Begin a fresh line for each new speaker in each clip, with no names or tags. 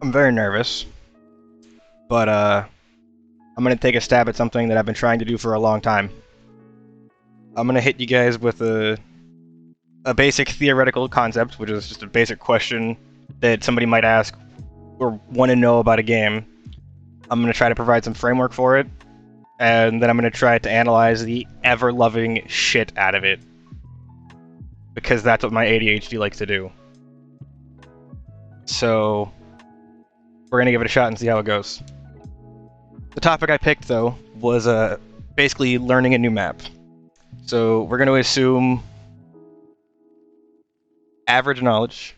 I'm very nervous, but I'm gonna take a stab at something that I've been trying to do for a long time. I'm gonna hit you guys with a basic theoretical concept, which is just a basic question that somebody might ask or want to know about a game. I'm gonna try to provide some framework for it, and then I'm gonna try to analyze the ever-loving shit out of it, because that's what my ADHD likes to do. So we're gonna give it a shot and see how it goes. The topic I picked, though, was basically learning a new map. So we're gonna assume average knowledge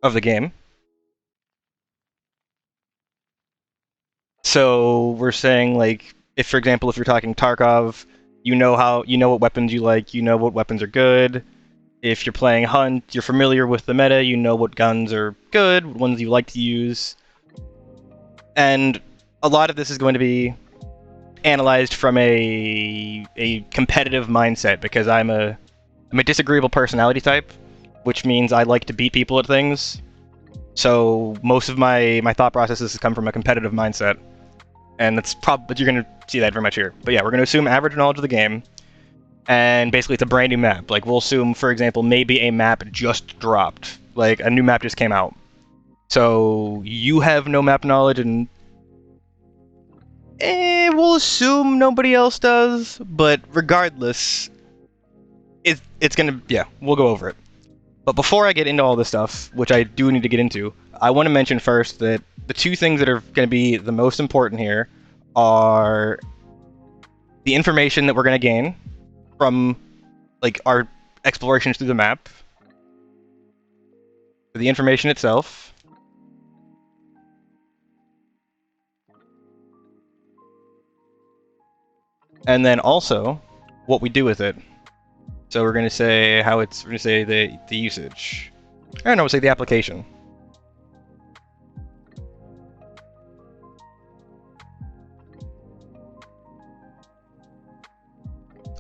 of the game. So we're saying, like, if, for example, if you're talking Tarkov, you know what weapons you like, you know what weapons are good. If you're playing Hunt, you're familiar with the meta, you know what guns are good, what ones you like to use. And a lot of this is going to be analyzed from a competitive mindset, because I'm a disagreeable personality type, which means I like to beat people at things. So most of my thought processes come from a competitive mindset, and that's but you're gonna see that very much here. But yeah, we're gonna assume average knowledge of the game, and basically it's a brand new map. Like, we'll assume, for example, maybe a map just dropped, like a new map just came out. So you have no map knowledge, and we'll assume nobody else does. But regardless, it's gonna, yeah, we'll go over it. But before I get into all this stuff, which I do need to get into, I want to mention first that the two things that are going to be the most important here are the information that we're going to gain from, like, our explorations through the map, the information itself, and then also what we do with it. So we're going to say we're going to say the usage. I don't know, we'll say the application.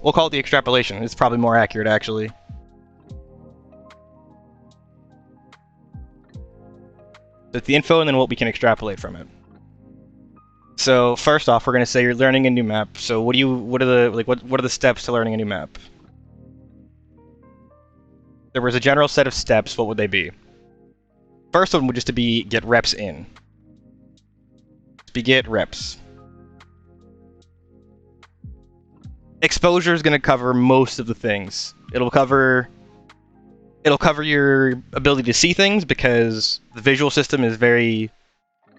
We'll call it the extrapolation. It's probably more accurate, actually. That's the info, and then what we can extrapolate from it. So first off, we're going to say you're learning a new map. So what are the steps to learning a new map? There was a general set of steps. What would they be? First one would just be get reps in. Get reps. Exposure is going to cover most of the things. It'll cover your ability to see things, because the visual system is very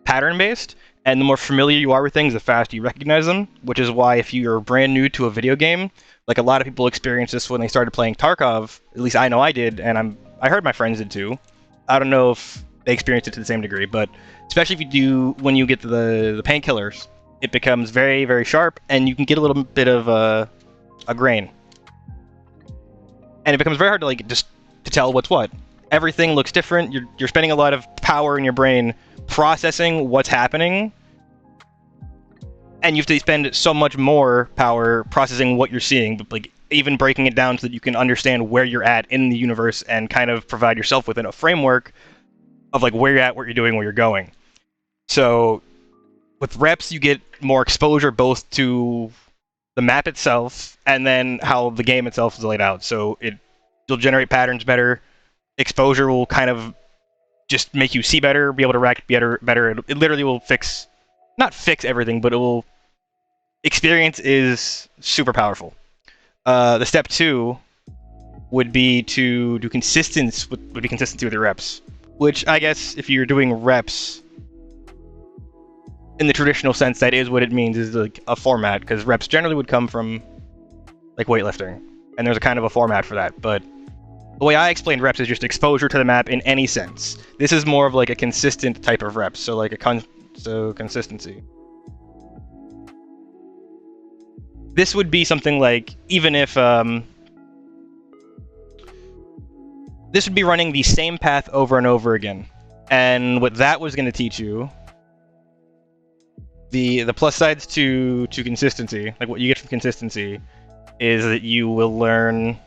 pattern-based, and the more familiar you are with things, the faster you recognize them, which is why if you're brand new to a video game, like a lot of people experience this when they started playing Tarkov, at least I know I did, and I heard my friends did too. I don't know if they experienced it to the same degree, but especially if you do, when you get to the painkillers, it becomes very, very sharp, and you can get a little bit of a grain. And it becomes very hard to, like, just to tell what's what. Everything looks different. You're spending a lot of power in your brain processing what's happening, and you have to spend so much more power processing what you're seeing, but, like, even breaking it down so that you can understand where you're at in the universe and kind of provide yourself within a framework of, like, where you're at, what you're doing, where you're going. So with reps, you get more exposure both to the map itself and then how the game itself is laid out. So you'll generate patterns better. Exposure will kind of just make you see better, be able to react better. It literally will not fix everything, but it will. Experience is super powerful. The step 2 would be to do consistency with your reps, which I guess if you're doing reps in the traditional sense, that is what it means, is like a format, because reps generally would come from, like, weightlifting, and there's a kind of a format for that. But the way I explained reps is just exposure to the map in any sense. This is more of like a consistent type of reps, so like consistency. This would be something like, even if this would be running the same path over and over again, and what that was going to teach you, the plus sides to consistency, like what you get from consistency, is that you will learn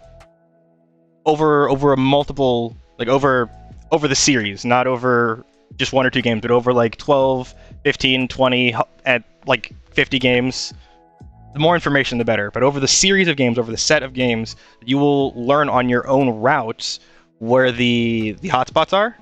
over a multiple, like over the series, not over just 1 or 2 games, but over like 12, 15, 20, at like 50 games. The more information, the better. But over the series of games, over the set of games, you will learn on your own routes where the hotspots are.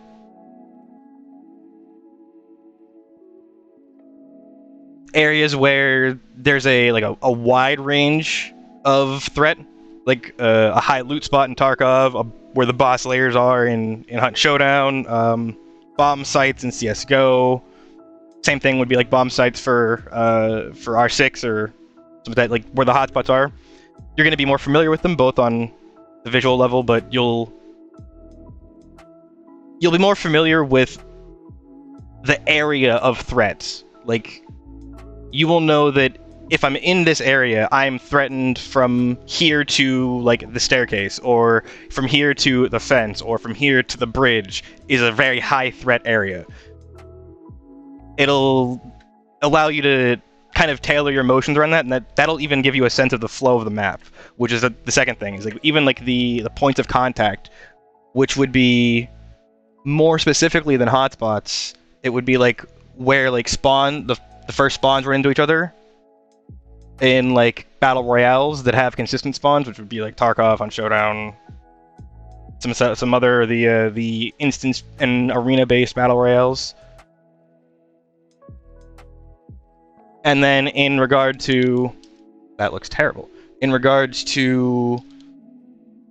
Areas where there's a wide range of threat, like a high loot spot in Tarkov, where the boss layers are in Hunt Showdown, bomb sites in CS:GO. Same thing would be like bomb sites for R6 or something like that, like where the hotspots are. You're going to be more familiar with them, both on the visual level, but you'll be more familiar with the area of threats. Like, you will know that if I'm in this area, I'm threatened from here to like the staircase, or from here to the fence, or from here to the bridge is a very high threat area. It'll allow you to kind of tailor your motions around that, and that'll even give you a sense of the flow of the map, which is the second thing. Is like even like the points of contact, which would be more specifically than hotspots. It would be like where like the first spawns run into each other in like battle royales that have consistent spawns, which would be like Tarkov, on Showdown, some other the instance and arena based battle royales. And then in regard to that looks terrible. In regards to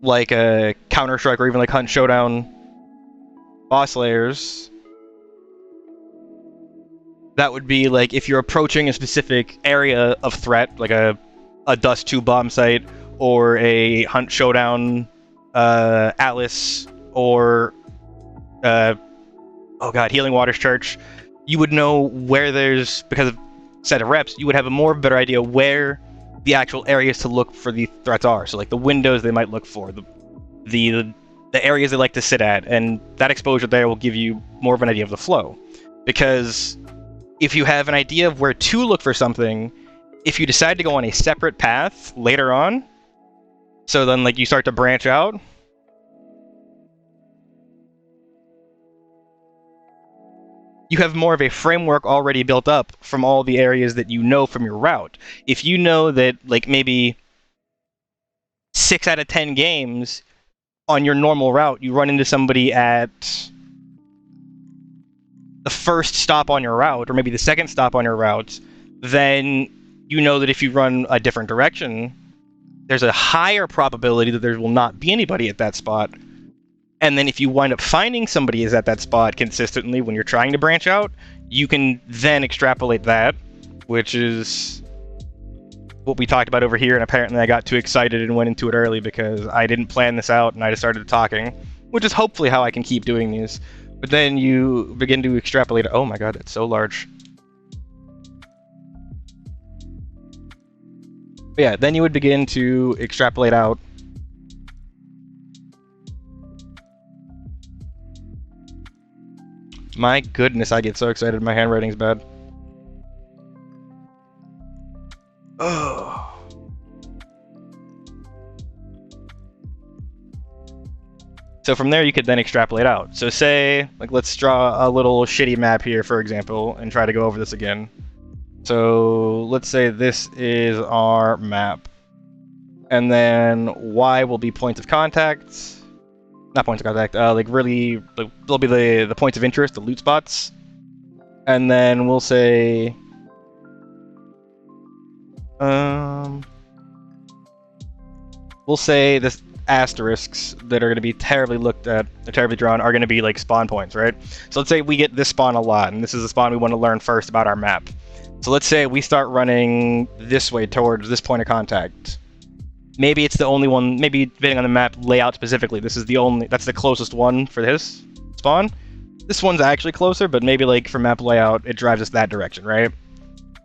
like a Counter-Strike or even like Hunt Showdown boss layers, that would be like if you're approaching a specific area of threat, like a Dust 2 bomb site, or a Hunt Showdown Atlas, or Healing Waters Church, you would know where there's, because of set of reps, you would have a more better idea where the actual areas to look for the threats are. So like the windows they might look for, the areas they like to sit at, and that exposure there will give you more of an idea of the flow. Because if you have an idea of where to look for something, if you decide to go on a separate path later on, so then like you start to branch out, you have more of a framework already built up from all the areas that you know from your route. If you know that like maybe 6 out of 10 games on your normal route, you run into somebody at the first stop on your route, or maybe the second stop on your route, then you know that if you run a different direction, there's a higher probability that there will not be anybody at that spot. And then if you wind up finding somebody is at that spot consistently when you're trying to branch out, you can then extrapolate that, which is what we talked about over here. And apparently I got too excited and went into it early because I didn't plan this out and I just started talking, which is hopefully how I can keep doing these. But then you begin to extrapolate. Oh my god, that's so large. But yeah, then you would begin to extrapolate out My goodness, I get so excited. My handwriting's bad. Oh. So from there, you could then extrapolate out. So say, like, let's draw a little shitty map here, for example, and try to go over this again. So let's say this is our map. And then Y will be points of contact. Not points of contact, like really, like, they'll be the points of interest, the loot spots. And then we'll say, this asterisks that are going to be terribly looked at, or terribly drawn, are going to be like spawn points, right? So let's say we get this spawn a lot, and this is the spawn we want to learn first about our map. So let's say we start running this way towards this point of contact. Maybe it's the only one, maybe depending on the map layout specifically, this is the only, that's the closest one for this spawn. This one's actually closer, but maybe like for map layout, it drives us that direction, right?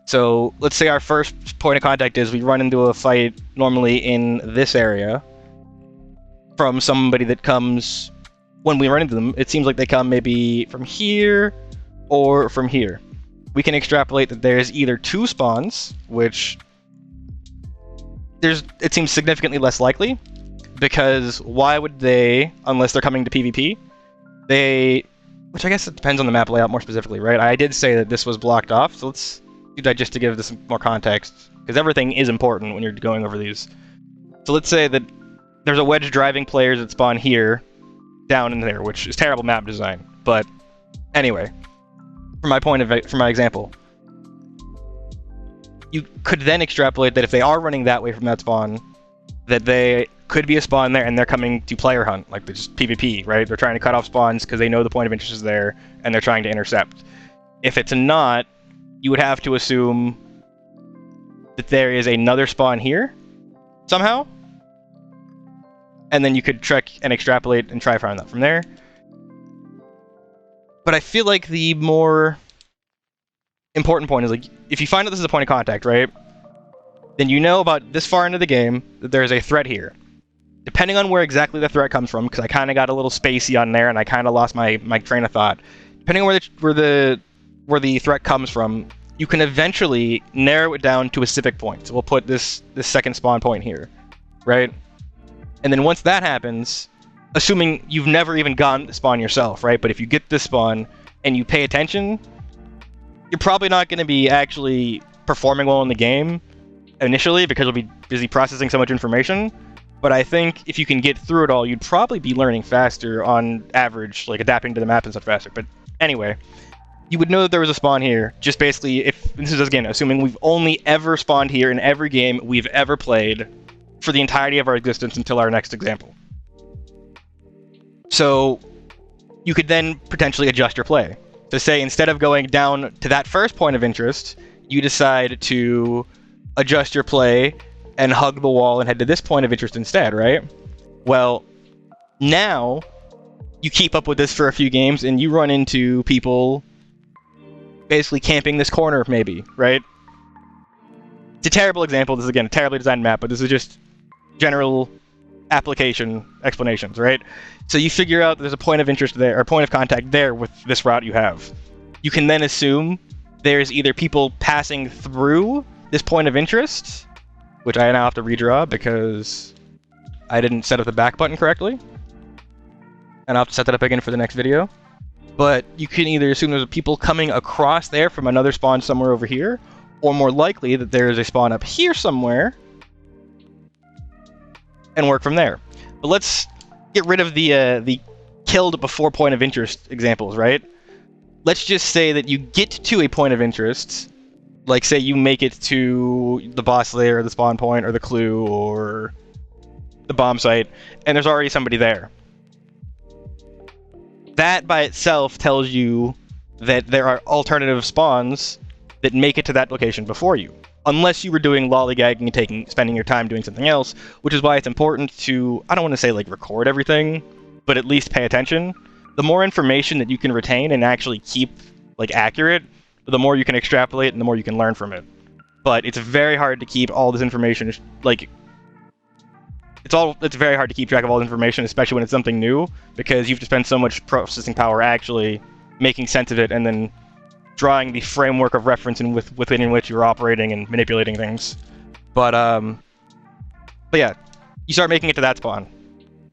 So let's say our first point of contact is we run into a fight normally in this area from somebody that comes, when we run into them, it seems like they come maybe from here or from here. We can extrapolate that there's either two spawns, which it seems significantly less likely, because why would they, unless they're coming to PvP, which I guess it depends on the map layout more specifically, right? I did say that this was blocked off, so let's do that just to give this more context, because everything is important when you're going over these. So let's say that there's a wedge driving players that spawn here, down in there, which is terrible map design. But anyway, from my example, you could then extrapolate that if they are running that way from that spawn, that they could be a spawn there and they're coming to player hunt, like they're just PvP, right? They're trying to cut off spawns because they know the point of interest is there and they're trying to intercept. If it's not, you would have to assume that there is another spawn here somehow, and then you could trek and extrapolate and try find that from there. But I feel like the more important point is, like, if you find out this is a point of contact, right, then you know about this far into the game that there's a threat here. Depending on where exactly the threat comes from, because I kind of got a little spacey on there and I kind of lost my train of thought. Depending on where the threat comes from, you can eventually narrow it down to a specific point. So we'll put this second spawn point here, right? And then once that happens, assuming you've never even gotten the spawn yourself, right? But if you get this spawn and you pay attention, you're probably not going to be actually performing well in the game initially because you'll be busy processing so much information. But I think if you can get through it all, you'd probably be learning faster on average, like adapting to the map and stuff faster. But anyway, you would know that there was a spawn here, just basically, if this is, again, assuming we've only ever spawned here in every game we've ever played for the entirety of our existence until our next example. So you could then potentially adjust your play. So say instead of going down to that first point of interest, you decide to adjust your play and hug the wall and head to this point of interest instead, right? Well, now you keep up with this for a few games and you run into people basically camping this corner, maybe, right? It's a terrible example. This is, again, a terribly designed map, but this is just general application explanations, right? So you figure out there's a point of interest there, or point of contact there with this route you have. You can then assume there's either people passing through this point of interest, which I now have to redraw because I didn't set up the back button correctly. And I'll have to set that up again for the next video. But you can either assume there's people coming across there from another spawn somewhere over here, or more likely that there is a spawn up here somewhere, and work from there. But let's get rid of the killed before point of interest examples, right? Let's just say that you get to a point of interest, like say you make it to the boss lair, or the spawn point, or the clue, or the bomb site, and there's already somebody there. That by itself tells you that there are alternative spawns that make it to that location before you. Unless you were doing lollygagging and spending your time doing something else, which is why it's important to, I don't want to say like record everything, but at least pay attention. The more information that you can retain and actually keep like accurate, the more you can extrapolate and the more you can learn from it. But it's very hard to keep all this information, like, it's very hard to keep track of all this information, especially when it's something new, because you have to spend so much processing power actually making sense of it and then drawing the framework of reference within which you're operating and manipulating things. But yeah, you start making it to that spawn,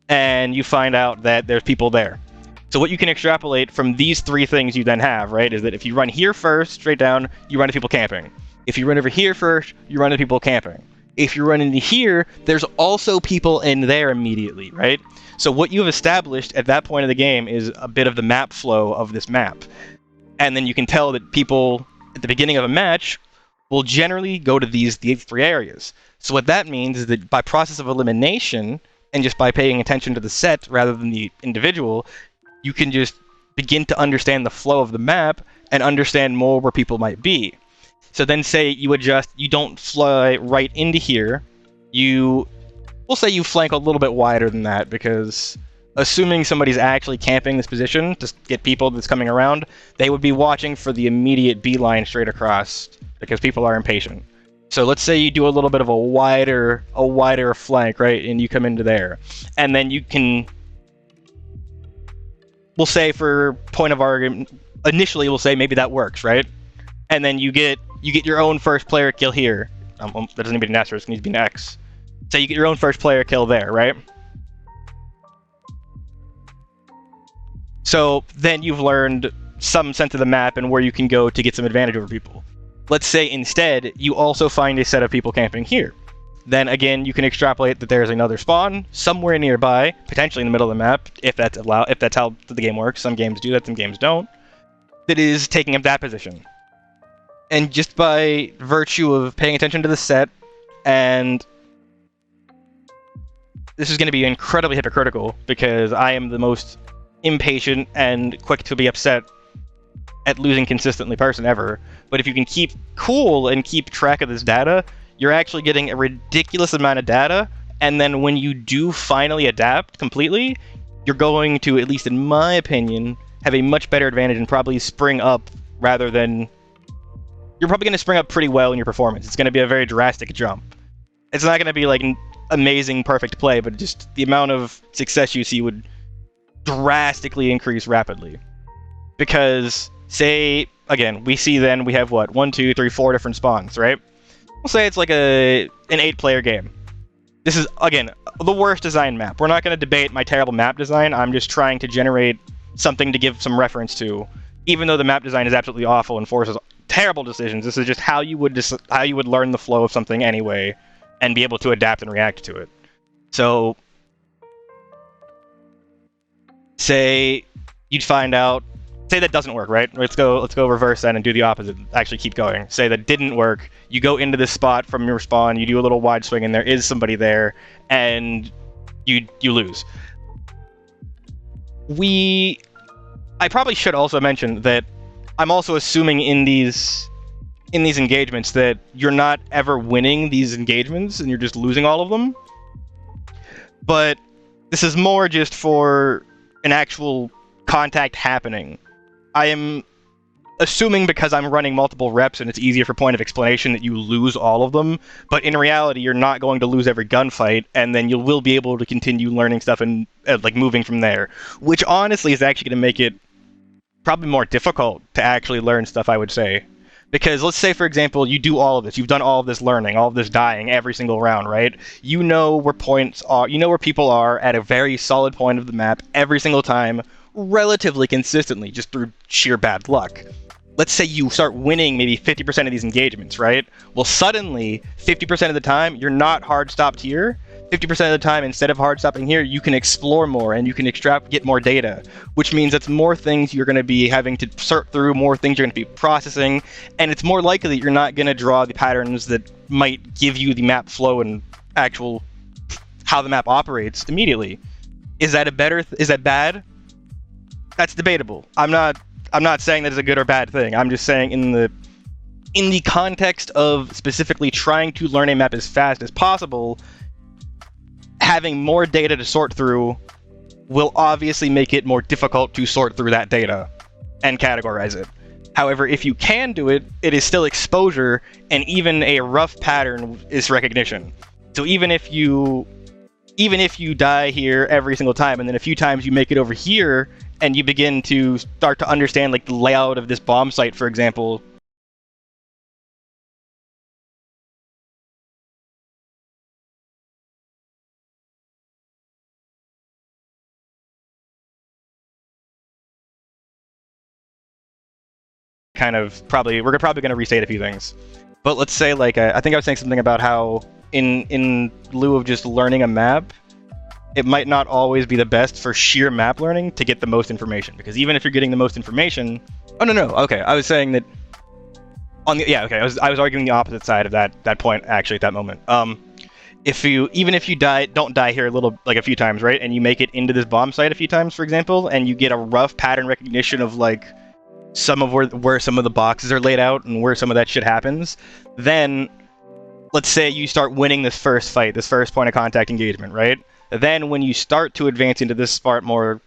and you find out that there's people there. So what you can extrapolate from these three things you then have, right, is that if you run here first, straight down, you run into people camping. If you run over here first, you run into people camping. If you run into here, there's also people in there immediately, right? So what you have established at that point of the game is a bit of the map flow of this map. And then you can tell that people at the beginning of a match will generally go to these three areas. So what that means is that by process of elimination, and just by paying attention to the set rather than the individual, you can just begin to understand the flow of the map and understand more where people might be. So then say you adjust, you don't fly right into here, we'll say you flank a little bit wider than that, because assuming somebody's actually camping this position to get people that's coming around, they would be watching for the immediate beeline straight across, because people are impatient. So let's say you do a little bit of a wider flank, right, and you come into there. And then you can, we'll say for point of argument, initially we'll say maybe that works, right? And then you get your own first player kill here. That doesn't need to be an asterisk, it needs to be an X. Say you get your own first player kill there, right? So then you've learned some sense of the map and where you can go to get some advantage over people. Let's say instead you also find a set of people camping here. Then again, you can extrapolate that there's another spawn somewhere nearby, potentially in the middle of the map, if that's how the game works. Some games do that, some games don't. That is taking up that position. And just by virtue of paying attention to the set, and this is going to be incredibly hypocritical because I am the most impatient and quick to be upset at losing consistently person ever. But if you can keep cool and keep track of this data, you're actually getting a ridiculous amount of data, and then when you do finally adapt completely, you're going to, at least in my opinion, have a much better advantage and probably spring up rather than... You're probably going to spring up pretty well in your performance. It's going to be a very drastic jump. It's not going to be like an amazing, perfect play, but just the amount of success you see would drastically increase rapidly. Because, say, again, we see then we have what? 1, 2, 3, 4 different spawns, right? We'll say it's like an 8-player game. This is, again, the worst design map. We're not going to debate my terrible map design. I'm just trying to generate something to give some reference to. Even though the map design is absolutely awful and forces terrible decisions, this is just how you would learn the flow of something anyway and be able to adapt and react to it. So, say you'd find out... Say that doesn't work, right? Let's go reverse that and do the opposite. Actually keep going. Say that didn't work. You go into this spot from your spawn, you do a little wide swing, and there is somebody there, and you lose. I probably should also mention that I'm also assuming in these engagements that you're not ever winning these engagements and you're just losing all of them. But this is more just for an actual contact happening. I am assuming because I'm running multiple reps and it's easier for point of explanation that you lose all of them, but in reality you're not going to lose every gunfight, and then you will be able to continue learning stuff and like moving from there, which honestly is actually going to make it probably more difficult to actually learn stuff, I would say. Because let's say, for example, you do all of this, you've done all of this learning, all of this dying every single round, right? You know where points are, you know where people are at a very solid point of the map every single time, relatively consistently, just through sheer bad luck. Let's say you start winning maybe 50% of these engagements, right? Well, suddenly, 50% of the time, you're not hard stopped here. 50% of the time, instead of hard stopping here, you can explore more and you can get more data, which means that's more things you're going to be having to sort through, more things you're going to be processing, and it's more likely that you're not going to draw the patterns that might give you the map flow and actual how the map operates immediately. Is that is that bad? That's debatable. I'm not saying that is a good or bad thing. I'm just saying in the context of specifically trying to learn a map as fast as possible, having more data to sort through will obviously make it more difficult to sort through that data and categorize it. However, if you can do it, it is still exposure, and even a rough pattern is recognition. So even if you die here every single time, and then a few times you make it over here, and you begin to start to understand like the layout of this bomb site, for example. We're probably going to restate a few things. But let's say, like, I think I was saying something about how in lieu of just learning a map, it might not always be the best for sheer map learning to get the most information, because even if you're getting the most information... Oh, no, okay, I was saying that... I was arguing the opposite side of that point, actually, at that moment. Even if you don't die here a few times, right, and you make it into this bomb site a few times, for example, and you get a rough pattern recognition of, like, some of where some of the boxes are laid out and where some of that shit happens, then let's say you start winning this first fight, this first point of contact engagement, right? Then when you start to advance into this part more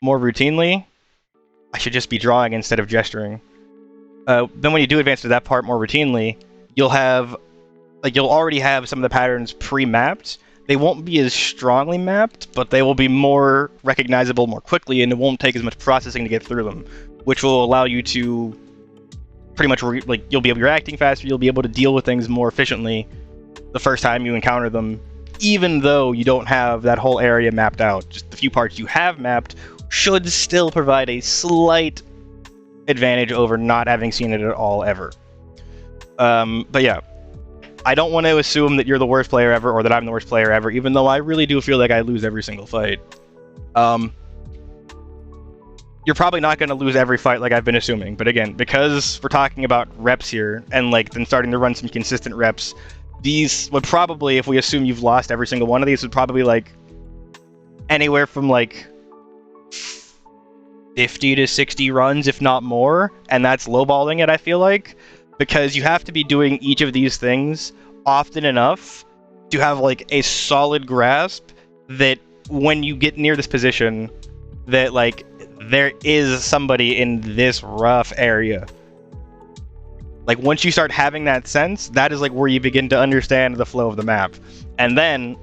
routinely, I should just be drawing instead of gesturing. Then when you do advance to that part more routinely, you'll already have some of the patterns pre-mapped. They won't be as strongly mapped, but they will be more recognizable more quickly, and it won't take as much processing to get through them, which will allow you to pretty much you'll be reacting faster, you'll be able to deal with things more efficiently the first time you encounter them, even though you don't have that whole area mapped out. Just the few parts you have mapped should still provide a slight advantage over not having seen it at all ever. But yeah, I don't want to assume that you're the worst player ever or that I'm the worst player ever, even though I really do feel like I lose every single fight. You're probably not going to lose every fight like I've been assuming, but again, because we're talking about reps here and like then starting to run some consistent reps, these would probably, if we assume you've lost every single one of these, would probably like anywhere from like 50 to 60 runs, if not more, and that's lowballing it, I feel like, because you have to be doing each of these things often enough to have like a solid grasp that when you get near this position, that like there is somebody in this rough area. Like once you start having that sense, that is like where you begin to understand the flow of the map. And then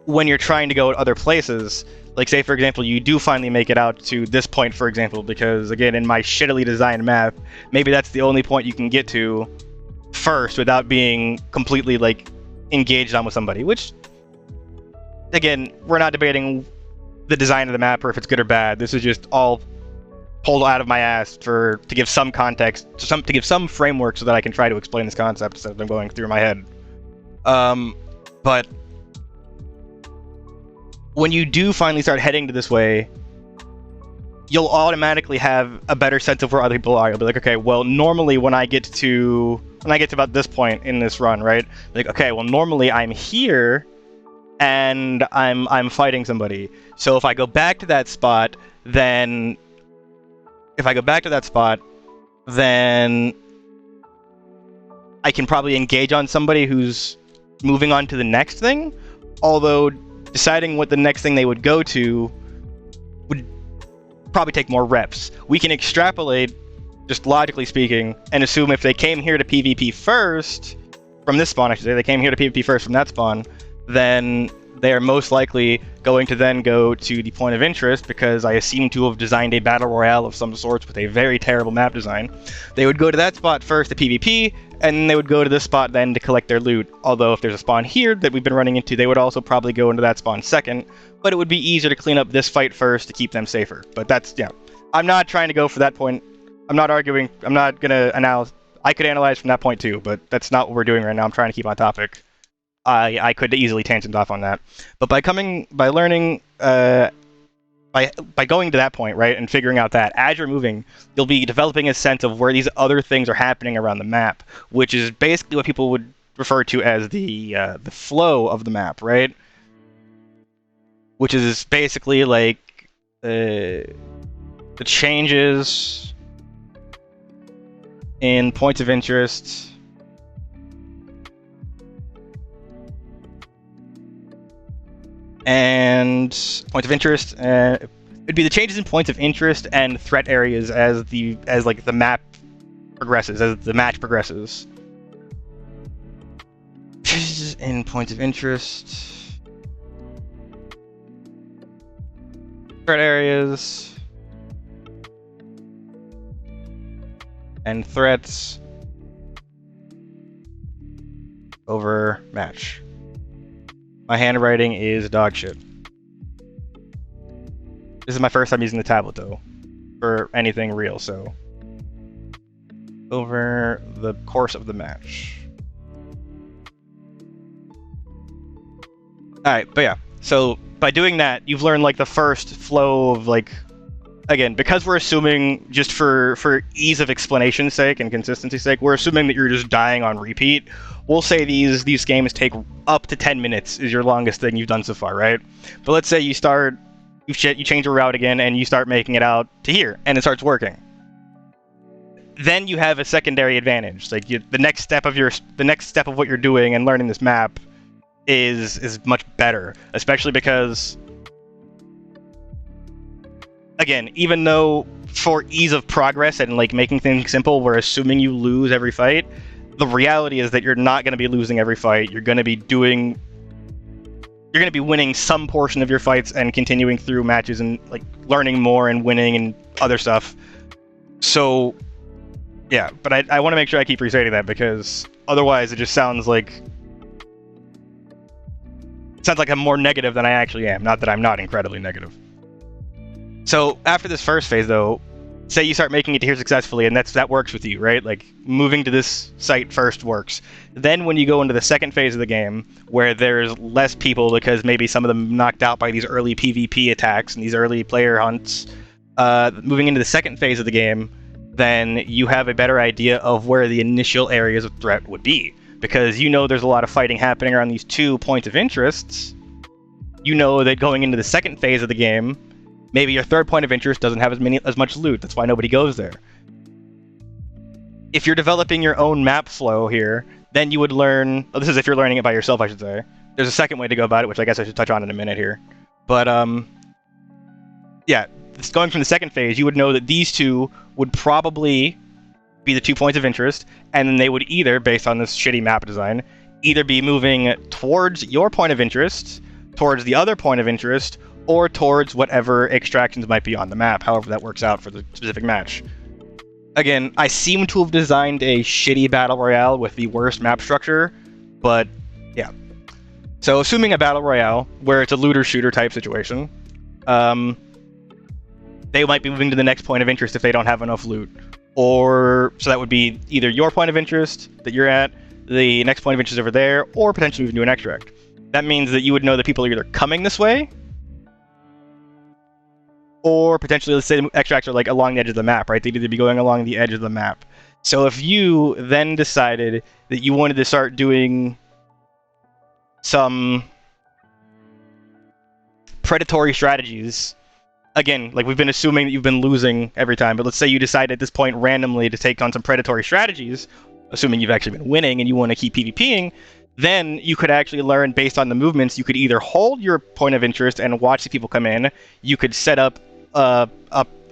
when you're trying to go to other places, like say for example, you do finally make it out to this point, for example, because again, in my shittily designed map, maybe that's the only point you can get to first without being completely like engaged on with somebody, which again, we're not debating the design of the map or if it's good or bad. This is just all pulled out of my ass to give some context, to give some framework so that I can try to explain this concept instead of them going through my head. But when you do finally start heading to this way, you'll automatically have a better sense of where other people are. You'll be like, okay, well, normally when I get to about this point in this run, right? Like, okay, well, normally I'm here and I'm fighting somebody. So if I go back to that spot, then I can probably engage on somebody who's moving on to the next thing. Although deciding what the next thing they would go to would probably take more reps. We can extrapolate, just logically speaking, and assume if they came here to PvP first, from this spawn, I should say, they came here to PvP first from that spawn, then they are most likely going to then go to the point of interest, because I seem to have designed a battle royale of some sorts with a very terrible map design. They would go to that spot first to PvP, and they would go to this spot then to collect their loot. Although if there's a spawn here that we've been running into, they would also probably go into that spawn second, but it would be easier to clean up this fight first to keep them safer. But that's, yeah. I'm not trying to go for that point. I'm not arguing. I'm not going to analyze. I could analyze from that point too, but that's not what we're doing right now. I'm trying to keep on topic. I could easily tangent off on that. But by learning, by going to that point, right, and figuring out that, as you're moving, you'll be developing a sense of where these other things are happening around the map, which is basically what people would refer to as the flow of the map, right? Which is basically like the changes in points of interest and it'd be the changes in points of interest and threat areas as the map progresses, as the match progresses. Changes in points of interest, threat areas, and threats over match. My handwriting is dog shit. This is my first time using the tablet, though, for anything real, so. Over the course of the match. Alright, but yeah. So, by doing that, you've learned, like, the first flow of, like... Again, because we're assuming, just for ease of explanation's sake and consistency's sake, we're assuming that you're just dying on repeat. We'll say these games take up to 10 minutes is your longest thing you've done so far, right? But let's say you change your route again and you start making it out to here, and it starts working. Then you have a secondary advantage. Like the next step of what you're doing and learning this map is much better, especially because, again, even though for ease of progress and like making things simple, we're assuming you lose every fight, the reality is that you're not going to be losing every fight. You're going to be winning some portion of your fights and continuing through matches and like learning more and winning and other stuff. So, yeah, but I want to make sure I keep restating that, because otherwise it just sounds like sounds like I'm more negative than I actually am. Not that I'm not incredibly negative. So after this first phase, though, say you start making it here successfully, and that works with you, right? Like, moving to this site first works. Then when you go into the second phase of the game, where there's less people because maybe some of them knocked out by these early PvP attacks and these early player hunts, moving into the second phase of the game, then you have a better idea of where the initial areas of threat would be. Because you know there's a lot of fighting happening around these 2 points of interests. You know that going into the second phase of the game, maybe your third point of interest doesn't have as much loot. That's why nobody goes there. If you're developing your own map flow here, then you would learn... Oh, this is if you're learning it by yourself, I should say. There's a second way to go about it, which I guess I should touch on in a minute here. But, yeah, going from the second phase, you would know that these 2 would probably be the 2 points of interest, and then they would either, based on this shitty map design, either be moving towards your point of interest, towards the other point of interest, or towards whatever extractions might be on the map, however that works out for the specific match. Again, I seem to have designed a shitty battle royale with the worst map structure, but yeah. So assuming a battle royale, where it's a looter-shooter type situation, they might be moving to the next point of interest if they don't have enough loot. Or, so that would be either your point of interest that you're at, the next point of interest over there, or potentially moving to an extract. That means that you would know that people are either coming this way, or potentially, let's say, extracts are like along the edge of the map, right? They'd either be going along the edge of the map. So if you then decided that you wanted to start doing some predatory strategies, again, like we've been assuming that you've been losing every time, but let's say you decide at this point randomly to take on some predatory strategies, assuming you've actually been winning and you want to keep PvPing, then you could actually learn based on the movements. You could either hold your point of interest and watch the people come in. You could set up a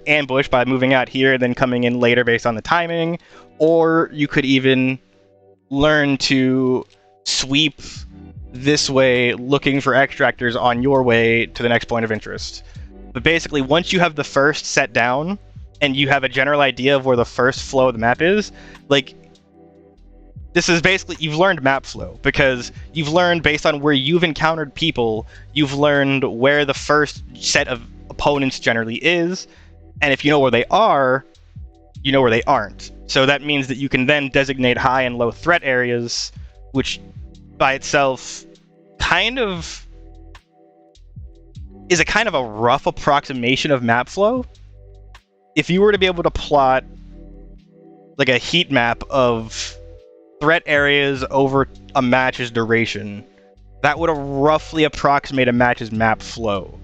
ambush by moving out here and then coming in later based on the timing, or you could even learn to sweep this way looking for extractors on your way to the next point of interest. But basically, once you have the first set down and you have a general idea of where the first flow of the map is, like, this is basically, you've learned map flow, because you've learned based on where you've encountered people, you've learned where the first set of opponents generally is, and if you know where they are, you know where they aren't. So that means that you can then designate high and low threat areas, which by itself kind of is a kind of a rough approximation of map flow. If you were to be able to plot like a heat map of threat areas over a match's duration, that would roughly approximate a match's map flow.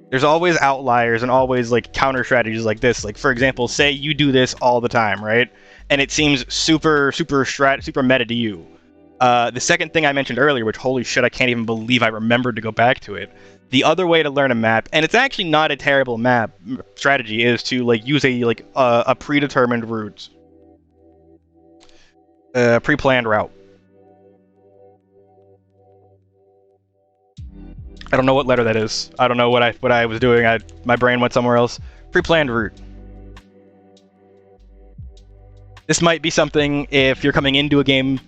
There's always outliers and always like counter strategies like this. Like, for example, say you do this all the time, right? And it seems super meta to you. The second thing I mentioned earlier, which holy shit, I can't even believe I remembered to go back to it. The other way to learn a map, and it's actually not a terrible map strategy, is to like use a predetermined route. Pre-planned route. I don't know what letter that is. I don't know what I was doing. My brain went somewhere else. Pre-planned route. This might be something if you're coming into a game,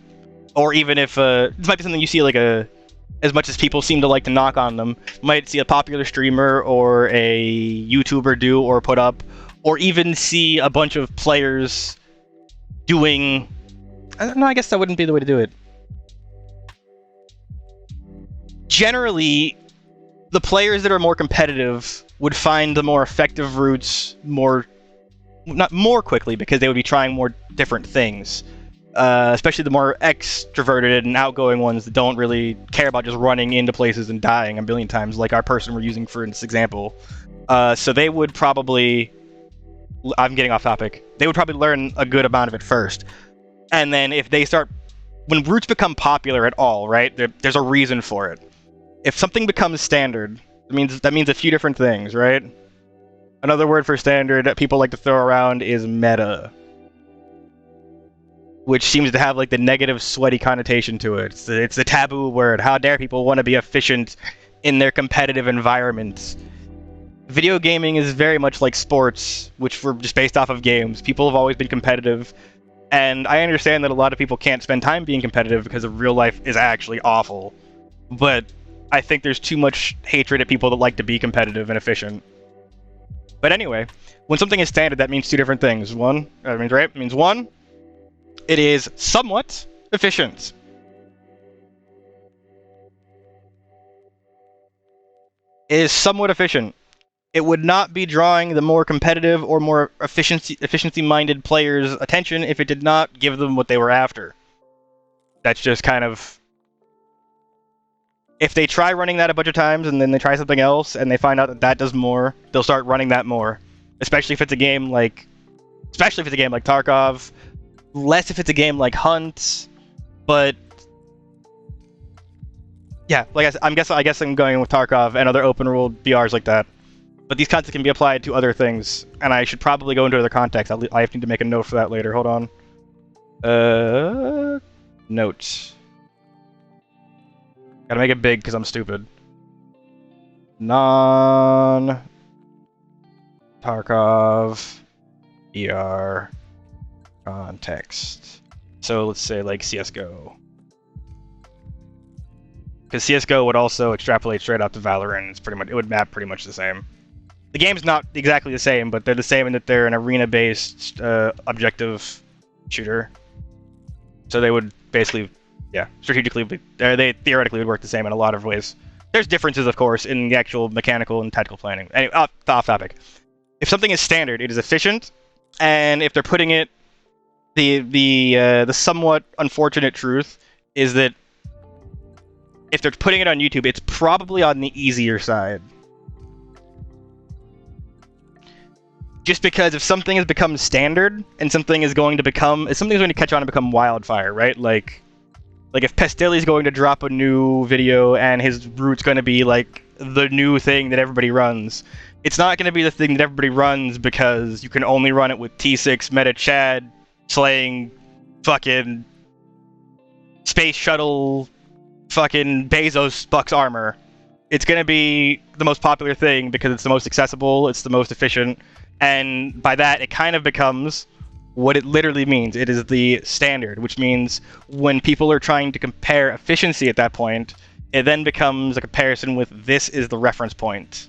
or even if this might be something you see like as much as people seem to like to knock on them, might see a popular streamer or a YouTuber do or put up, or even see a bunch of players doing. I don't know, I guess that wouldn't be the way to do it. Generally, the players that are more competitive would find the more effective routes not more quickly, because they would be trying more different things. Especially the more extroverted and outgoing ones that don't really care about just running into places and dying a billion times, like our person we're using for this example. So they would probably... I'm getting off topic. They would probably learn a good amount of it first. And then if they start... When routes become popular at all, right? There's a reason for it. If something becomes standard, that means a few different things, right? Another word for standard that people like to throw around is meta, which seems to have like the negative, sweaty connotation to it. It's the taboo word. How dare people want to be efficient in their competitive environments? Video gaming is very much like sports, which were just based off of games. People have always been competitive, and I understand that a lot of people can't spend time being competitive because real life is actually awful. But I think there's too much hatred at people that like to be competitive and efficient. But anyway, when something is standard, that means two different things. It means one, it is somewhat efficient. It is somewhat efficient. It would not be drawing the more competitive or more efficiency-minded players' attention if it did not give them what they were after. That's just kind of... If they try running that a bunch of times and then they try something else and they find out that that does more, they'll start running that more. Especially if it's a game like Tarkov. Less if it's a game like Hunt. But yeah, like I guess I'm going with Tarkov and other open world BRs like that. But these concepts can be applied to other things, and I should probably go into other context. I need to make a note for that later. Hold on. Notes. Gotta make it big because I'm stupid. Non-Tarkov BR context. So let's say like CSGO. Because CSGO would also extrapolate straight out to Valorant. It would map pretty much the same. The game's not exactly the same, but they're the same in that they're an arena-based objective shooter. So they would basically, yeah, strategically, they theoretically would work the same in a lot of ways. There's differences, of course, in the actual mechanical and tactical planning. Anyway, off topic. If something is standard, it is efficient, and if they're putting it, the somewhat unfortunate truth is that if they're putting it on YouTube, it's probably on the easier side. Just because if something has become standard and something is going to catch on and become wildfire, right? Like if Pestilli's going to drop a new video and his route's going to be like the new thing that everybody runs, it's not going to be the thing that everybody runs because you can only run it with T6 meta Chad slaying fucking space shuttle fucking Bezos Bucks armor. It's going to be the most popular thing because it's the most accessible, it's the most efficient. And by that, it kind of becomes what it literally means. It is the standard, which means when people are trying to compare efficiency at that point, it then becomes a comparison with this is the reference point.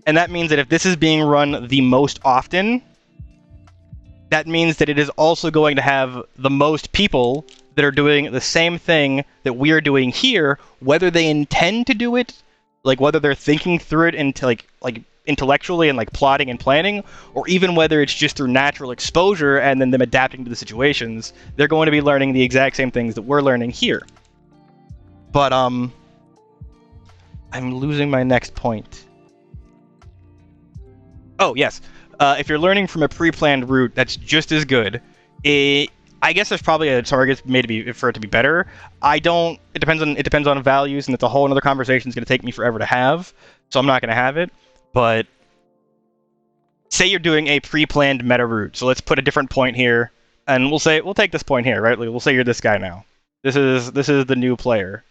And that means that if this is being run the most often, that means that it is also going to have the most people that are doing the same thing that we are doing here, whether they intend to do it, like whether they're thinking through it into like intellectually and like plotting and planning, or even whether it's just through natural exposure and then them adapting to the situations, they're going to be learning the exact same things that we're learning here. But I'm losing my next point. Oh yes, if you're learning from a pre-planned route, that's just as good. I guess there's probably a target made for it to be better. It depends on values, and it's a whole another conversation. It's going to take me forever to have, so I'm not going to have it. But say you're doing a pre-planned meta route. So let's put a different point here, and we'll take this point here, right? We'll say you're this guy now. This is the new player.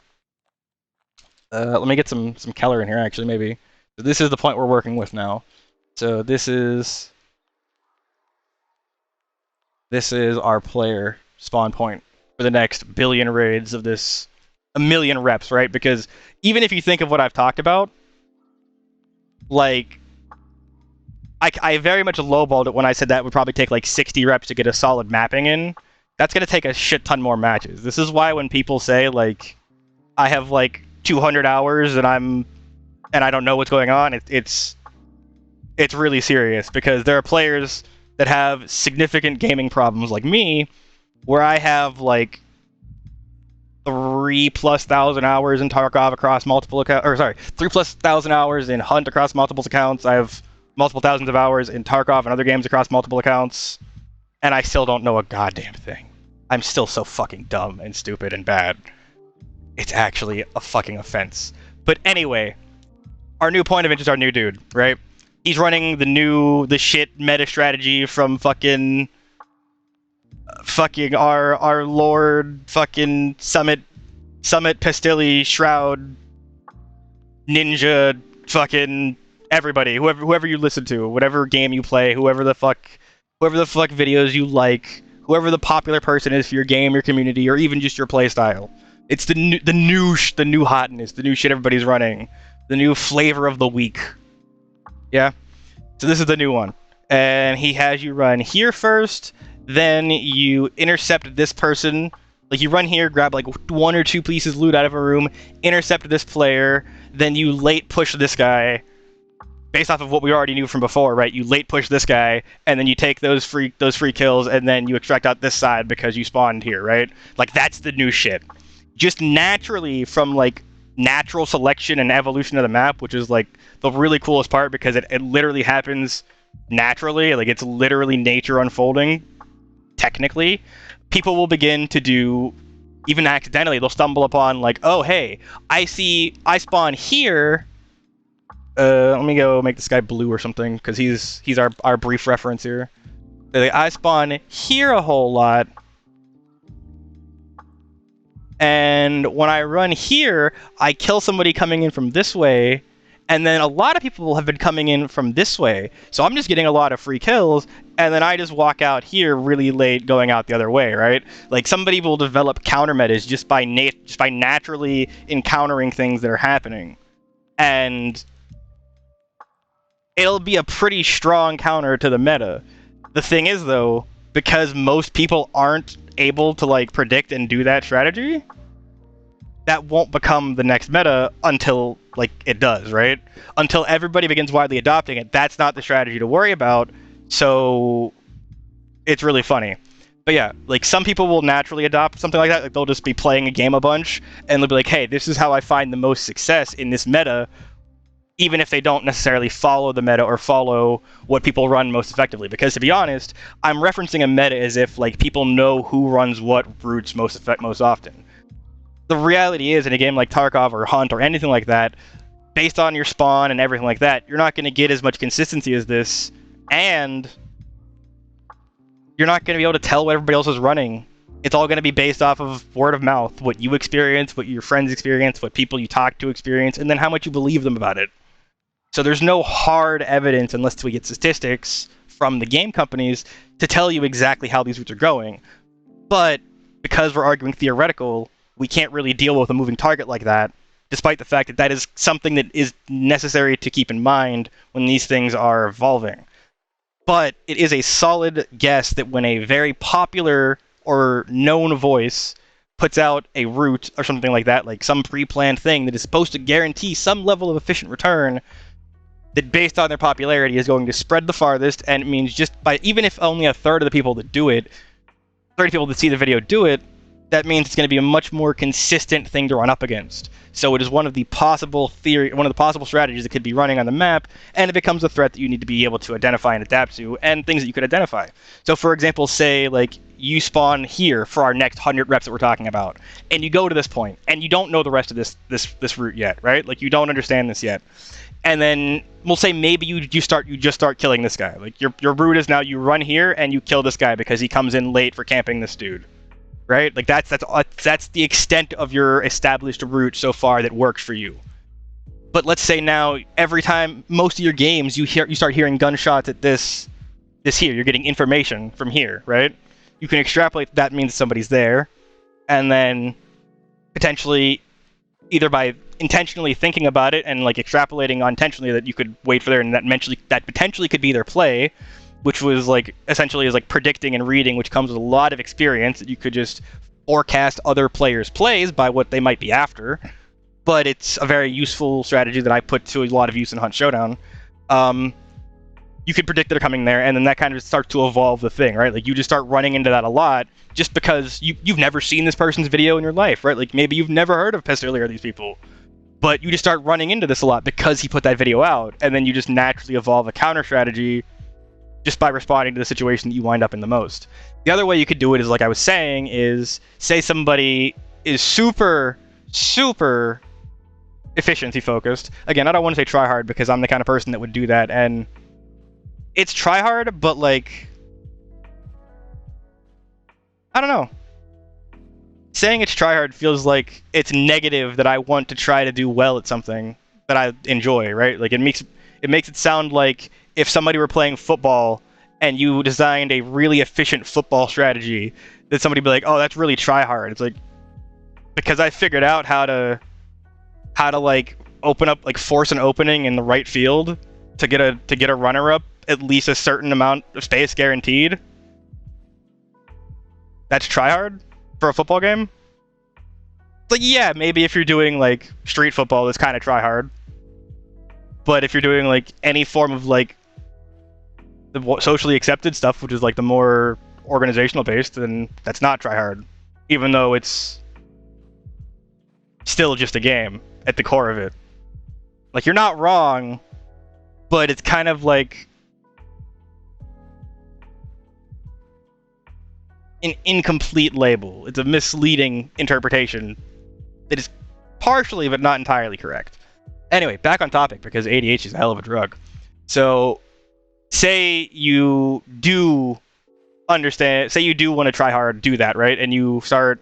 Let me get some Keller in here actually, maybe. So this is the point we're working with now. So this is our player spawn point for the next billion raids of this, a million reps, right? Because even if you think of what I've talked about, like, I very much lowballed it when I said that would probably take like 60 reps to get a solid mapping in. That's going to take a shit ton more matches. This is why when people say, like, I have like 200 hours and I don't know what's going on, it's really serious, because there are players that have significant gaming problems like me, where I have like 3,000+ hours in Tarkov across multiple accounts, or sorry, 3,000+ hours in Hunt across multiple accounts. I have multiple thousands of hours in Tarkov and other games across multiple accounts, and I still don't know a goddamn thing. I'm still so fucking dumb and stupid and bad. It's actually a fucking offense. But anyway, our new point of interest, our new dude, right? He's running the shit meta strategy from fucking our Lord fucking Summit Pestilli Shroud Ninja fucking everybody, whoever you listen to, whatever game you play, whoever the fuck videos you like, whoever the popular person is for your game, your community, or even just your play style. It's the new hotness, the new shit everybody's running, the new flavor of the week. Yeah. So this is the new one, and he has you run here first. Then you intercept this person. Like, you run here, grab like 1 or 2 pieces of loot out of a room, intercept this player, then you late push this guy. Based off of what we already knew from before, right? You late push this guy, and then you take those free kills, and then you extract out this side because you spawned here, right? Like, that's the new shit. Just naturally, from like natural selection and evolution of the map, which is like the really coolest part, because it literally happens naturally. Like, it's literally nature unfolding. Technically, people will begin to do, even accidentally, they'll stumble upon like, oh hey, I spawn here. Let me go make this guy blue or something, because he's our brief reference here. Like, I spawn here a whole lot, and when I run here, I kill somebody coming in from this way, and then a lot of people have been coming in from this way, so I'm just getting a lot of free kills, and then I just walk out here really late, going out the other way, right? Like, somebody will develop counter metas just by naturally encountering things that are happening, and it'll be a pretty strong counter to the meta. The thing is, though, because most people aren't able to like predict and do that strategy, that won't become the next meta until like it does, right? Until everybody begins widely adopting it, that's not the strategy to worry about. So it's really funny. But yeah, like, some people will naturally adopt something like that. Like, they'll just be playing a game a bunch, and they'll be like, hey, this is how I find the most success in this meta, even if they don't necessarily follow the meta or follow what people run most effectively. Because, to be honest, I'm referencing a meta as if like people know who runs what routes most often. The reality is, in a game like Tarkov or Hunt or anything like that, based on your spawn and everything like that, you're not going to get as much consistency as this, and you're not going to be able to tell what everybody else is running. It's all going to be based off of word of mouth, what you experience, what your friends experience, what people you talk to experience, and then how much you believe them about it. So there's no hard evidence, unless we get statistics from the game companies, to tell you exactly how these routes are going. But because we're arguing theoretical, we can't really deal with a moving target like that, despite the fact that that is something that is necessary to keep in mind when these things are evolving. But it is a solid guess that when a very popular or known voice puts out a route or something like that, like some pre-planned thing that is supposed to guarantee some level of efficient return, that based on their popularity is going to spread the farthest, and it means just by, even if only a third of the people that do it, 30 people that see the video do it, that means it's going to be a much more consistent thing to run up against. So it is one of the possible strategies that could be running on the map, and it becomes a threat that you need to be able to identify and adapt to, and things that you could identify. So for example, say like you spawn here for our next 100 reps that we're talking about, and you go to this point, and you don't know the rest of this route yet, right? Like, you don't understand this yet. And then we'll say maybe you just start killing this guy. Like, your route is now you run here and you kill this guy because he comes in late for camping this dude, right? Like, that's the extent of your established route so far that works for you. But let's say now every time, most of your games, you start hearing gunshots at this here. You're getting information from here, right? You can extrapolate that means somebody's there, and then potentially, either by intentionally thinking about it and like extrapolating unintentionally that you could wait for there, and that potentially could be their play, which was like essentially is like predicting and reading, which comes with a lot of experience, that you could just forecast other players' plays by what they might be after. But it's a very useful strategy that I put to a lot of use in Hunt Showdown. You could predict that they're coming there, and then that kind of starts to evolve the thing, right? Like, you just start running into that a lot just because you've never seen this person's video in your life, right? Like, maybe you've never heard of Pestily or these people, but you just start running into this a lot because he put that video out, and then you just naturally evolve a counter strategy just by responding to the situation that you wind up in the most. The other way you could do it is, like I was saying, is say somebody is super, super efficiency focused. Again, I don't want to say try hard because I'm the kind of person that would do that, and it's try hard, but like, I don't know. Saying it's try hard feels like it's negative that I want to try to do well at something that I enjoy, right? Like, it makes it sound like if somebody were playing football and you designed a really efficient football strategy, that somebody would be like, oh, that's really try hard. It's like, because I figured out how to like open up, like force an opening in the right field to get a runner up at least a certain amount of space guaranteed. That's try hard for a football game. It's like, yeah, maybe if you're doing like street football, that's kind of try hard. But if you're doing like any form of like the socially accepted stuff, which is like the more organizational based, then that's not try hard, even though it's still just a game at the core of it. Like, you're not wrong, but it's kind of like an incomplete label. It's a misleading interpretation that is partially but not entirely correct. Anyway, back on topic, because ADHD is a hell of a drug. So, say you do understand, say you do want to try hard, do that, right? And you start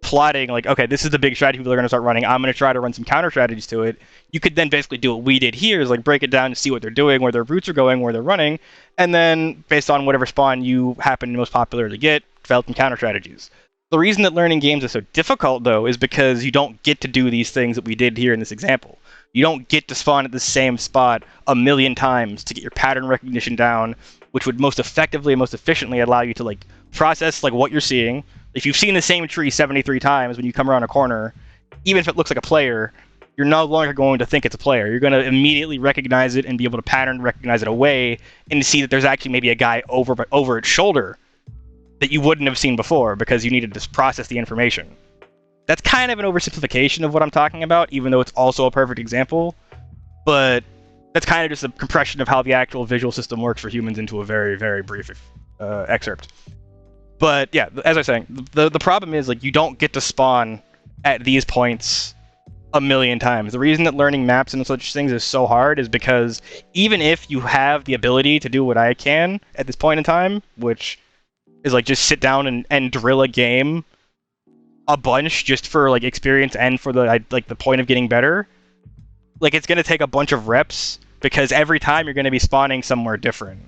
plotting, like, okay, this is the big strategy people are going to start running. I'm going to try to run some counter strategies to it. You could then basically do what we did here, is like break it down to see what they're doing, where their routes are going, where they're running, and then based on whatever spawn you happen to most popular to get, develop some counter strategies. The reason that learning games is so difficult, though, is because you don't get to do these things that we did here in this example. You don't get to spawn at the same spot a million times to get your pattern recognition down, which would most effectively and most efficiently allow you to like process like what you're seeing. If you've seen the same tree 73 times when you come around a corner, even if it looks like a player, you're no longer going to think it's a player. You're going to immediately recognize it and be able to pattern recognize it away and to see that there's actually maybe a guy over its shoulder that you wouldn't have seen before because you needed to process the information. That's kind of an oversimplification of what I'm talking about, even though it's also a perfect example. But that's kind of just a compression of how the actual visual system works for humans into a very, very brief excerpt. But yeah, as I was saying, the problem is like you don't get to spawn at these points a million times. The reason that learning maps and such things is so hard is because even if you have the ability to do what I can at this point in time, which is like just sit down and drill a game a bunch just for like experience and for the like the point of getting better, like it's gonna take a bunch of reps because every time you're gonna be spawning somewhere different.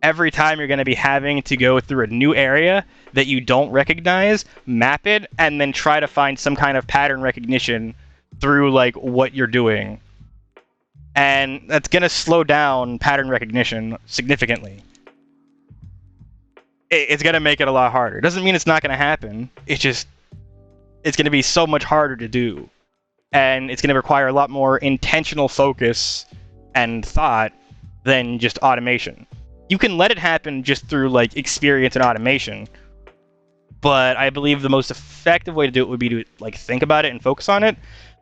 Every time you're gonna be having to go through a new area that you don't recognize, map it, and then try to find some kind of pattern recognition through like what you're doing. And that's gonna slow down pattern recognition significantly. It's gonna make it a lot harder. It doesn't mean it's not gonna happen. It's going to be so much harder to do, and it's going to require a lot more intentional focus and thought than just automation. You can let it happen just through like experience and automation, but I believe the most effective way to do it would be to like think about it and focus on it.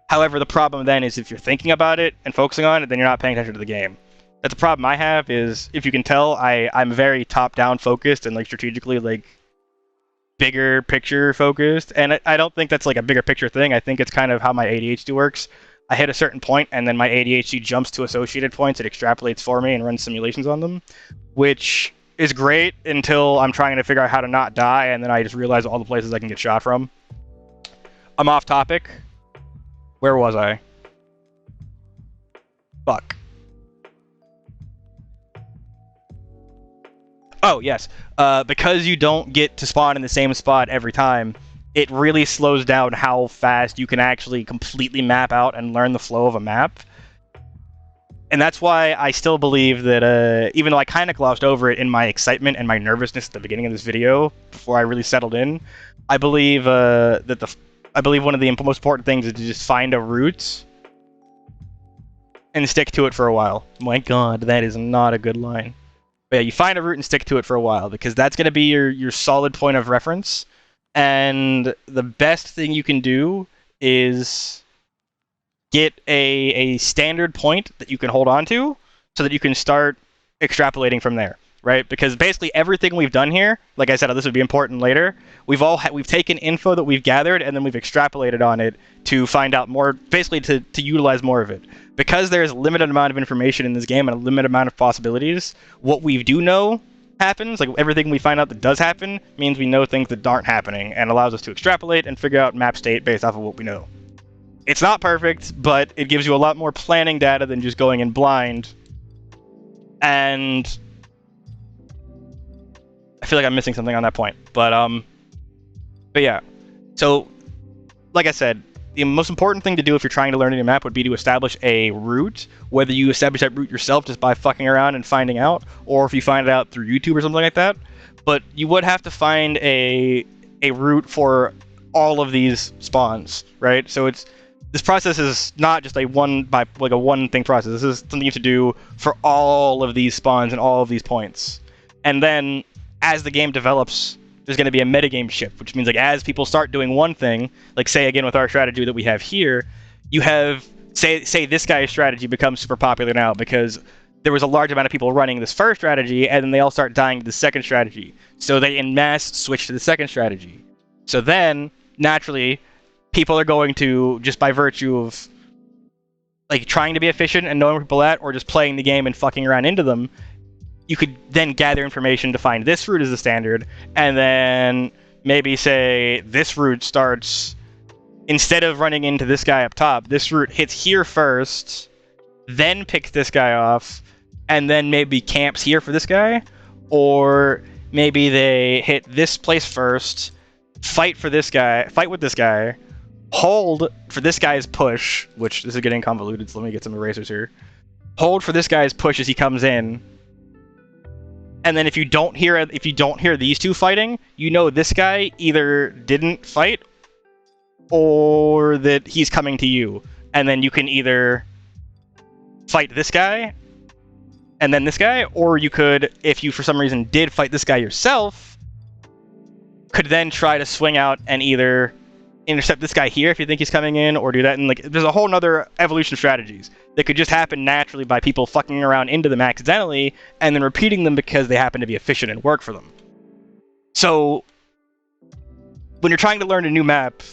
However, the problem then is if you're thinking about it and focusing on it, then you're not paying attention to the game. That's a problem I have. Is if you can tell, I'm very top-down focused and like strategically like bigger picture focused, and I don't think that's like a bigger picture thing. I think it's kind of how my ADHD works. I hit a certain point and then my ADHD jumps to associated points, it extrapolates for me and runs simulations on them, which is great until I'm trying to figure out how to not die, and then I just realize all the places I can get shot from. I'm off topic. Where was I? Fuck. Oh, yes. Because you don't get to spawn in the same spot every time, it really slows down how fast you can actually completely map out and learn the flow of a map. And that's why I still believe that, even though I kind of glossed over it in my excitement and my nervousness at the beginning of this video, before I really settled in, I believe one of the most important things is to just find a route and stick to it for a while. My God, that is not a good line. But yeah, you find a route and stick to it for a while, because that's going to be your solid point of reference. And the best thing you can do is get a standard point that you can hold on to so that you can start extrapolating from there, right? Because basically everything we've done here, like I said, this would be important later, we've taken info that we've gathered and then we've extrapolated on it to find out more, basically to utilize more of it. Because there's a limited amount of information in this game and a limited amount of possibilities, what we do know happens, like everything we find out that does happen, means we know things that aren't happening and allows us to extrapolate and figure out map state based off of what we know. It's not perfect, but it gives you a lot more planning data than just going in blind. And I feel like I'm missing something on that point, but yeah. So, like I said, the most important thing to do if you're trying to learn a new map would be to establish a route, whether you establish that route yourself just by fucking around and finding out, or if you find it out through YouTube or something like that. But you would have to find a route for all of these spawns, right? So this process is not just a one thing process. This is something you have to do for all of these spawns and all of these points. And then as the game develops, there's going to be a metagame shift, which means like as people start doing one thing, like say again with our strategy that we have here, you have say this guy's strategy becomes super popular now because there was a large amount of people running this first strategy, and then they all start dying to the second strategy. So they en masse switch to the second strategy. So then naturally, people are going to, just by virtue of like trying to be efficient and knowing where people are at, or just playing the game and fucking around into them, you could then gather information to find this route as the standard, and then maybe say this route starts, instead of running into this guy up top, this route hits here first, then picks this guy off, and then maybe camps here for this guy, or maybe they hit this place first, fight with this guy, hold for this guy's push, which this is getting convoluted, so let me get some erasers here. Hold for this guy's push as he comes in. And then if you don't hear these two fighting, you know this guy either didn't fight or that he's coming to you. And then you can either fight this guy and then this guy, or you could, if you for some reason did fight this guy yourself, could then try to swing out and either intercept this guy here if you think he's coming in, or do that. And like, there's a whole nother evolution of strategies that could just happen naturally by people fucking around into them accidentally and then repeating them because they happen to be efficient and work for them. So when you're trying to learn a new map,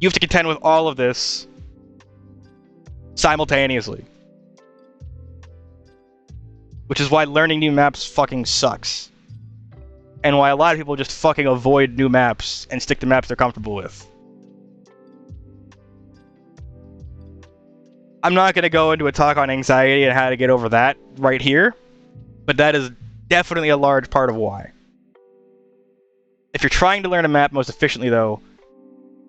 you have to contend with all of this simultaneously. Which is why learning new maps fucking sucks. And why a lot of people just fucking avoid new maps and stick to maps they're comfortable with. I'm not going to go into a talk on anxiety and how to get over that right here, but that is definitely a large part of why. If you're trying to learn a map most efficiently, though,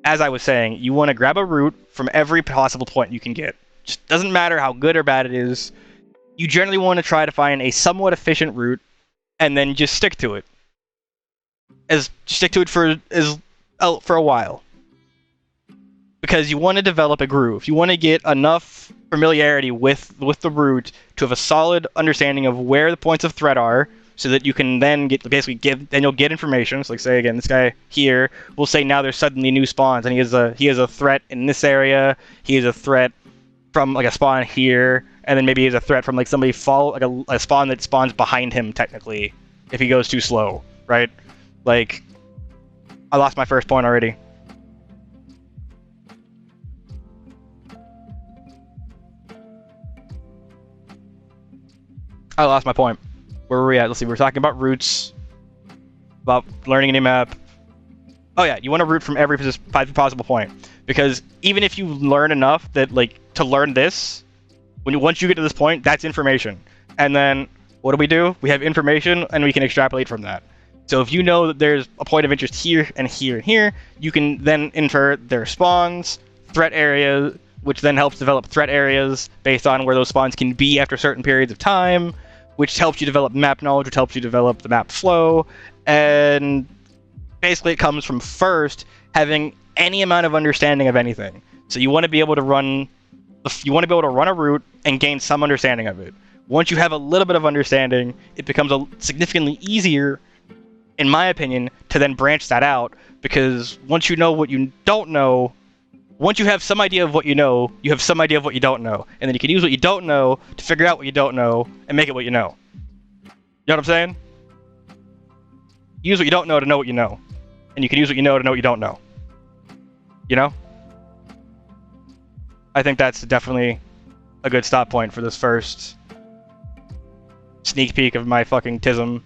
as I was saying, you want to grab a route from every possible point you can get. Just doesn't matter how good or bad it is. You generally want to try to find a somewhat efficient route and then just stick to it. Stick to it for a while. Because you want to develop a groove. You want to get enough familiarity with the route to have a solid understanding of where the points of threat are, so that you can then you'll get information. So like say again, this guy here will say now there's suddenly new spawns, and he has a threat in this area. He has a threat from like a spawn here, and then maybe he has a threat from like somebody a spawn that spawns behind him technically if he goes too slow, right? Like, I lost my first point already. I lost my point. Where were we at? Let's see, we're talking about routes, about learning a new map. Oh yeah, you want a route from every possible point. Because even if you learn enough that, like, to learn this, once you get to this point, that's information. And then, what do? We have information, and we can extrapolate from that. So if you know that there's a point of interest here and here and here, you can then infer their spawns, threat areas, which then helps develop threat areas based on where those spawns can be after certain periods of time, which helps you develop map knowledge, which helps you develop the map flow, and basically it comes from first having any amount of understanding of anything. So you want to be able to run a route and gain some understanding of it. Once you have a little bit of understanding, it becomes significantly easier, in my opinion, to then branch that out, because once you know what you don't know, once you have some idea of what you know, you have some idea of what you don't know, and then you can use what you don't know to figure out what you don't know and make it what you know. You know what I'm saying? Use what you don't know to know what you know, and you can use what you know to know what you don't know. You know? I think that's definitely a good stop point for this first sneak peek of my fucking tism.